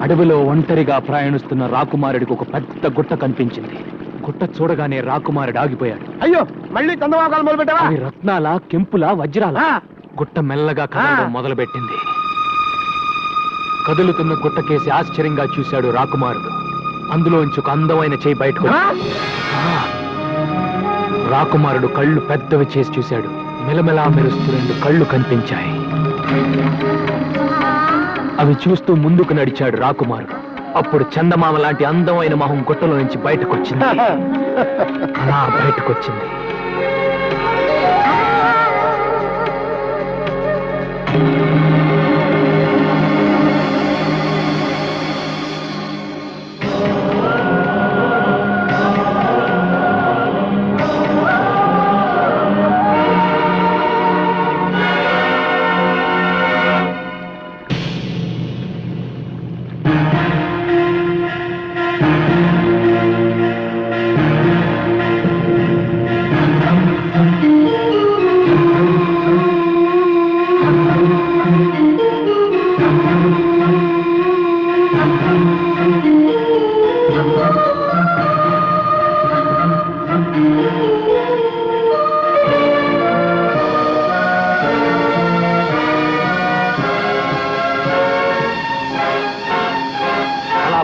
అడవిలో ఒంటరిగా ప్రయాణిస్తున్న రాకుమారుడికి ఒక పెద్ద గుట్ట కనిపించింది. గుట్ట చూడగానే రాకుమారుడు ఆగిపోయాడు. అయ్యో, మళ్ళీ చందమాకాలు మొదలు పెట్టావా? అవి రత్నాల, కెంపుల, వజ్రాల. గుట్ట మెల్లగా కదలడం మొదలుపెట్టింది. కదులుతున్న గుట్టకేసి ఆశ్చర్యంగా చూశాడు రాకుమారుడు. అందులోంచి ఒక అందమైన చేయి బయటకు. రాకుమారుడు కళ్ళు పెద్దవి చేసి చూశాడు. మెలమెలా మెరుస్తూ 2 కళ్ళు కనిపించాయి. అవి చూస్తూ ముందుకు నడిచాడు రాకుమారుడు. అప్పుడు చందమామ లాంటి అందమైన మొహం గుట్టలో నుంచి బయటకొచ్చింది. అలా బయటకొచ్చింది.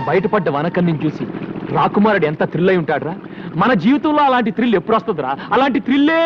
బయటపడ్డ వనకన్నిని చూసి రాకుమారుడు ఎంత థ్రిల్ అయి ఉంటాడురా. మన జీవితంలో అలాంటి థ్రిల్ ఎప్పుడు వస్తుందిరా? అలాంటి థ్రిల్లే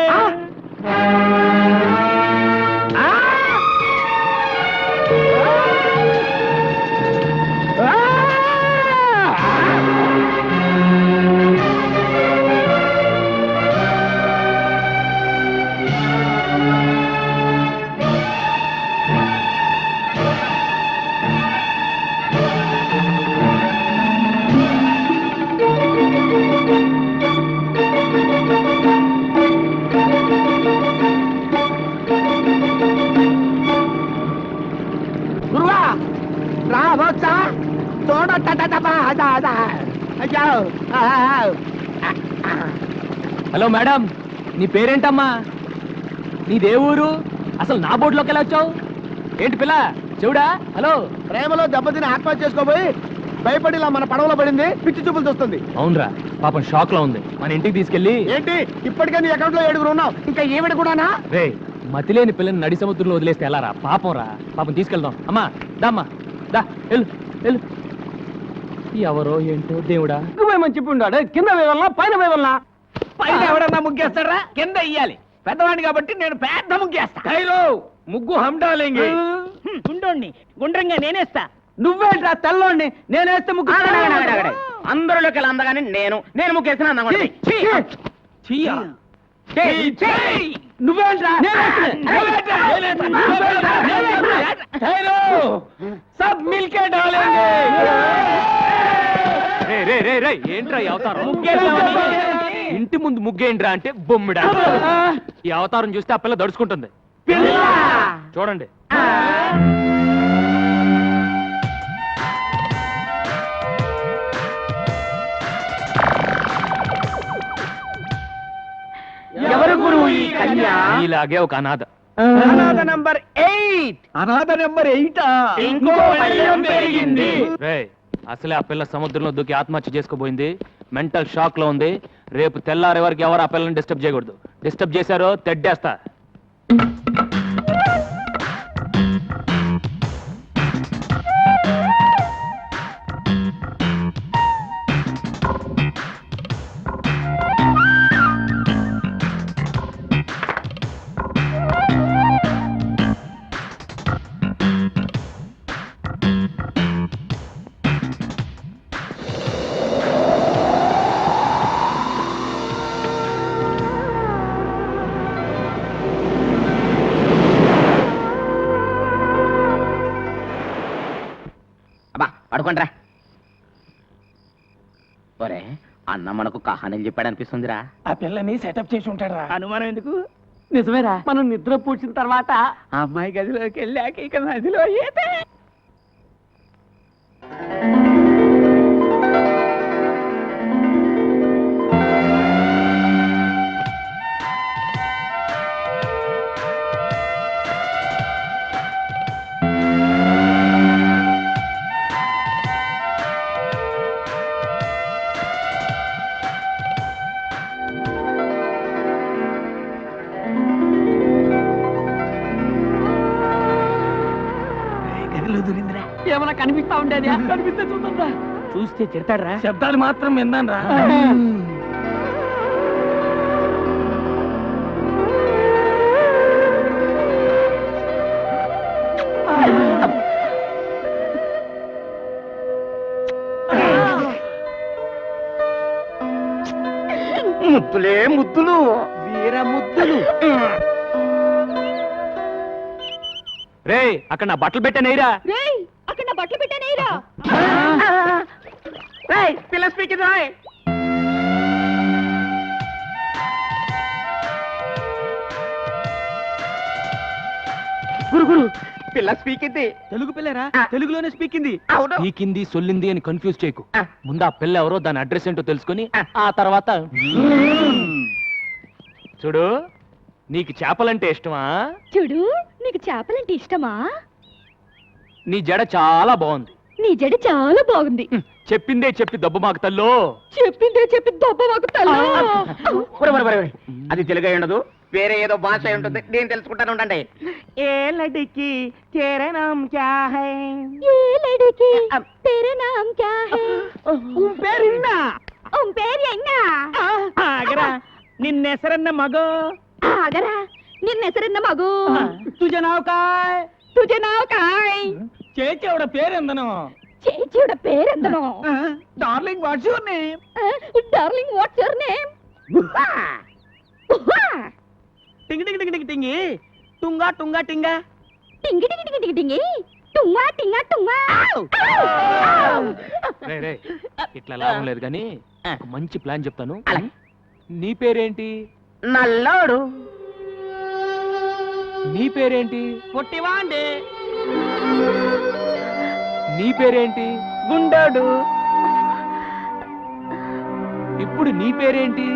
హలో మేడం, నీ పేరేంటమ్మా? నీదే ఊరు? అసలు నా బోర్డులోకి ఎలా వచ్చావు? ఏంటి పిల్ల చెవుడా? హలో, ప్రేమలో దెబ్బతిని ఆత్మహత్య చేసుకోబోయి భయపడి ఇలా మన పడవలో పడింది. పిచ్చి చూపులు చూస్తుంది. అవునరా, పాపం షాక్ లో ఉంది. మన ఇంటికి తీసుకెళ్ళి. ఏంటి ఇప్పటికే నీ అకౌంట్ లో 7 ఉన్నావు, ఇంకా ఈవిడ కూడానా? రే, మతిలేని పిల్లని నడి సముద్రంలో వదిలేస్తే ఎలా రా? పాపం రా, పాపం తీసుకెళ్దాం. అమ్మా దామ్మా దా, వెళ్ళు వెళ్ళు. ఎవరో ఏంటో దేవుడా. మంచి ఉన్నాడు. కింద వేవల్లా పైన వేవల్లా? పైన ఎవడన్నా ముగ్గేస్తారా? కింద ఇయ్యాలి. పెద్దవాడిని కాబట్టి నేను పెద్ద ముగ్గేస్తా. ముగ్గు హండాలేంగి. గుండోణ్ణి గుండ్రంగా నేనేస్తా. నువ్వేంట్రా తెల్లోడిని? నేనేస్తే ముగ్గు. అందరిలోకి అందగానే నేను ముగ్గేసిన నువ్వేంట్రా? సబ్ మిల్కే డాలేంగే. ఏంట్రా ఈ అవతారం? ఇంటి ముందు ముగ్గేంట్రా అంటే బొమ్మిడా. ఈ అవతారం చూస్తే ఆ పిల్ల దడుచుకుంటుంది. చూడండి. ఎవరు గురువు ఈ కన్య? ఇలాగే ఒక అనాథ. అనాథ నంబర్ 8. అనాథ నంబర్ 8. ఇంకో భయం పెరిగింది. అసలే ఆ పిల్ల సముద్రంలో దూకి ఆత్మహత్య చేసుకోబోయింది. మెంటల్ షాక్ లో ఉంది. రేపు తెల్లారే వరకు ఎవరు ఆ పిల్లని డిస్టర్బ్ చేయకూడదు. డిస్టర్బ్ చేశారో తెడ్డేస్తా. పడుకోండ్రా. ఒరే, అన్న మనకు కహానీలు చెప్పాడు అనిపిస్తుందిరా. ఆ పిల్లని సెటప్ చేసి ఉంటాడు. అనుమానం ఎందుకు? నిజమేరా. మనం నిద్ర పూడ్చిన తర్వాత అమ్మాయి గదిలోకి వెళ్ళాక ఇక నదిలో ఈతే. కనిపిస్తా ఉండేది కనిపిస్తే చూద్దా చూస్తే తిడతాడ్రా. శబ్దాలు మాత్రం విన్నాను రా ముద్దులే ముద్దులు. వీర ముద్దులు రే అక్కడ నా బట్టలు పెట్టానేరా. రేయ్ అక్కడ నా బట్టలు పెట్టానేరా. పిల్ల స్పీకింగ్ రాయ్. గురు పిల్ల స్పీకింది. తెలుగు పిల్లరా తెలుగులోనే స్పీకింది అవును. పీకింది సొల్లింది అని కన్ఫ్యూజ్ చేయకు. ఆ. ముందు ఆ పిల్ల ఎవరో దాని అడ్రస్ ఏంటో తెలుసుకొని ఆ. ఆ తర్వాత చూడు, నీకు చేపలంటే ఇష్టమా? చూడు నీకు చేపలంటే ఇష్టమా? నీ జడ చాలా బాగుంది. నీ జడ చాలా బాగుంది. చెప్పిందే చెప్పి దెబ్బ మాకు తల్లో. చెప్పిందే చెప్పి దొబ్బ వాగుతాను. అది తెలుగు అయి ఉండదు, వేరే ఏదో భాష అయి ఉంటుంది. నేను తెలుసుకుంటాను ఉండండి. ఏ లడికి తేరా నామ్ క్యా హై? ఏ లड़की तेरा नाम क्या है? పేరున్నా ఉన్ పేరు ఎన్నా? ఆగరా నిన్న ಹೆಸರನ್ನ మగో ఆగరా నిన్న ಹೆಸರನ್ನ మగు. తుజ నావ్ కాయ్? तुझे नाव काय? చేచేవడ పేరెందను? చేచిയുടെ പേരെന്തനോ? Darling what's your name? Darling what's your name? టింగి టింగి టింగి టింగి టింగి టుంగా టుంగా టింగా టింగి టింగి టింగి టింగి టింగి టుంగా టింగా టుంగా. రే రే ఇట్లా లాభం లేదు కానీ ఒక మంచి ప్లాన్ చెప్తాను. అలాగే. నీ పేరేంటి? నల్లోడు. నీ పేరేంటి? పొట్టివాండి నీ పేరేంటి? గుండోడు. ఇప్పుడు నీ పేరేంటి?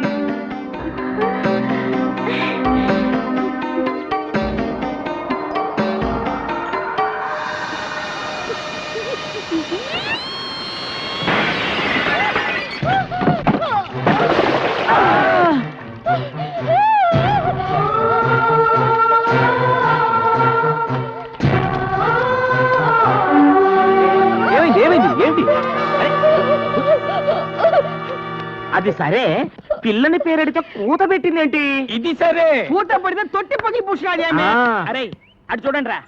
ఏమైంది ఏమైంది ఏంటి? అది సరే, పిల్లని పేరెడితే కూత పెట్టిందేంటి? ఇది సరే పూత పడితే తొట్టి పగిలి పూసినాడు ఏమి? ఆ. అరే అటు చూడండి రా,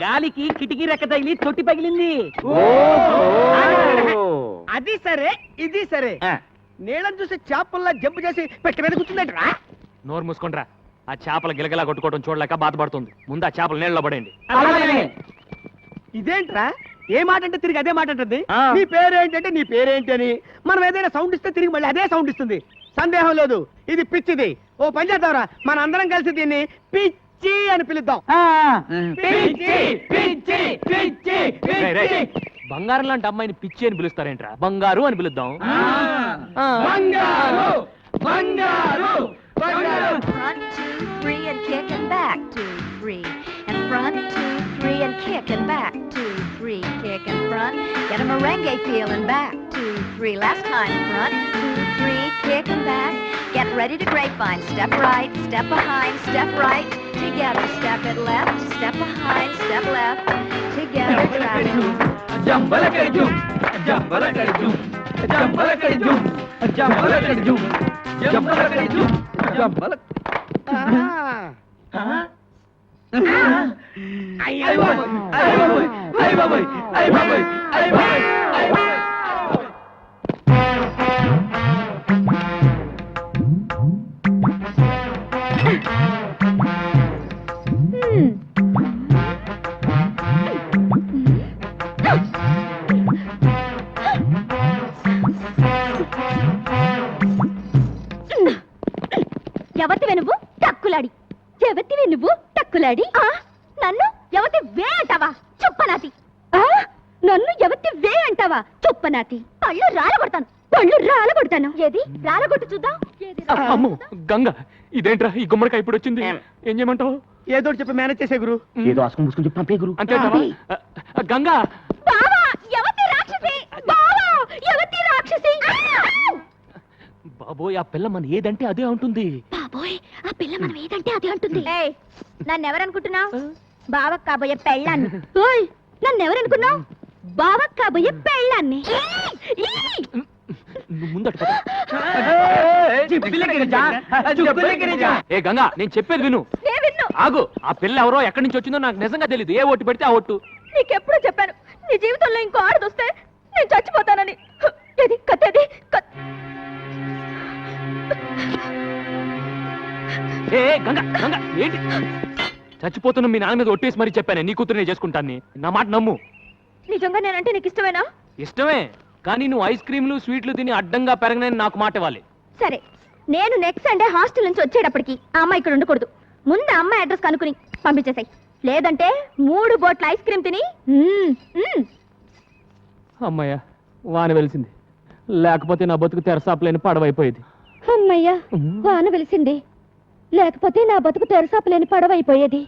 గాలికి కిటికీ రెక్క తగిలి తొట్టి పగిలింది. అది సరే ఇది సరే, నీళ్ళని చూసి చేపల్లా జంపు చేసి పెట్టి మీద కూర్చుందంటరా. నోరు మూసుకుంట్రా. ఆ చేపల గిలగిలా కొట్టుకోవడం చూడలేక బాధపడుతుంది. ముందు ఆ చేపలు నీళ్ళలో పడేయండి. ఇదేంట్రా, ఏ మాట అంటే తిరిగి అదే మాట అంటుంది. ఆ. నీ పేరేంటి అంటే నీ పేరేంటి అని. మనం ఏదైనా సౌండ్ ఇస్తే తిరిగి మళ్ళీ అదే సౌండ్ ఇస్తుంది. సందేహం లేదు ఇది పిచ్చిది. ఓ పని చేద్దాంరా, మన అందరం కలిసి దీన్ని పిచ్చి అని పిలుద్దాం. పిచ్చి పిచ్చి పిచ్చి రేయ్, రేయ్, బంగారం లాంటి అమ్మాయిని పిచ్చి అని పిలుస్తారేంట్రా? బంగారు అని పిలుద్దాం. బంగారు బంగారు బంగారు. Front, 2, 3, and kick and back, 2, 3. And front, 2, 3, and kick and back, 2, 3. Kick and front, get a merengue feel and back, 2, 3. Last time, front, 2, 3, kick and back. Get ready to grapevine. Step right, step behind, step right. Together, step it left, step behind, step left. Together, travel. Jambalakadi జుమ్ జంబలకడి జుమ్ జంబలకడి జుమ్ జంబలకడి జుమ్ జంబలకడి జుమ్ జంబల. అయ్య బాబోయ్ అయ్య బాబోయ్ అయ్య బాబోయ్ అయ్య బాబోయ్ అయ్య బాబోయ్ అయ్య బాబోయ్. ఎవతివే నువ్వు టక్కులాడి? ఎవతివే నువ్వు టక్కులాడి? నన్ను ఎవతి వే అంటావా? చుప్పనాతి. నన్ను ఎవతి వే అంటావా? చుప్పనాతి. పళ్ళు రాలగొడతాను, పళ్ళు రాలగొడతాను. ఏది రాలగొట్టు చూద్దాం. ఏది అమ్మో గంగ, ఇదేంట్రా ఈ గుమ్మడికాయ ఇప్పుడు వచ్చింది? ఏం చేయమంటావు? ఏదో చెప్పి మేనేజ్ చేసే గురు. ఏదో అసుకు ముసుకుని చెప్పి పంపే గురు. అంతేంటావా? గంగా బావా ఎవతి రాక్షసి! బావా ఎవతి రాక్షసి! బాబోయ్, ఆ పిల్ల మన ఏదంటే అదే ఉంటుంది. బాబోయ్ ఆ పిల్ల మనం ఏదంటే అదే అంటుంది. నన్ను ఎవరనుకుంటున్నావు? బావ కాబోయే పెళ్ళాన్ని. ఓయ్ నన్ను ఎవరనుకున్నావు? బావ కాబోయే పెళ్ళాన్ని. నువ్వు ముందట పద. ఏ గంగా, నేను చెప్పేది విను. నేను విన్ను. ఆగు. ఆ పిల్ల ఎవరో ఎక్కడి నుంచి వచ్చిందో నాకు నిజంగా తెలియదు. ఏ ఓటు పెడితే ఆ ఓటు. నీకెప్పుడో చెప్పాను, నీ జీవితంలో ఇంకో ఆడదొస్తే నేను చచ్చిపోతానని. ఏది కత్తేది? ఏ గంగా, గంగా ఏంటి? చచ్చిపోతున్న మీ నాన్న మీద ఒట్టేసి మరీ చెప్పాను నీ కూతురునే చేసుకుంటాను. నా మాట నమ్ము. నిజంగా నేనంటే నీకు ఇష్టమేనా? ఇష్టమే, కానీ నువ్వు ఐస్ క్రీమ్లు స్వీట్లు తిని అడ్డంగా పెరగనని నాకు మాట ఇవ్వాలి. సరే, నేను నెక్స్ట్ సండే హాస్టల్ నుంచి వచ్చేటప్పటికి ఆ అమ్మాయి ఇక్కడ ఉండకూడదు. ముందు ఆ అమ్మాయి అడ్రస్ కనుక్కుని పంపించేసాయి. లేదంటే 3 బోట్ల ఐస్ క్రీమ్ తిని అమ్మయ్య, వాన వెలిసింది. లేకపోతే నా బతుకు తెరసాపలేని పడవైపోయేది. అమ్మయ్యా, వాన వెలిసింది. లేకపోతే నా బతుకు తెరసాపలేని పడవైపోయేది.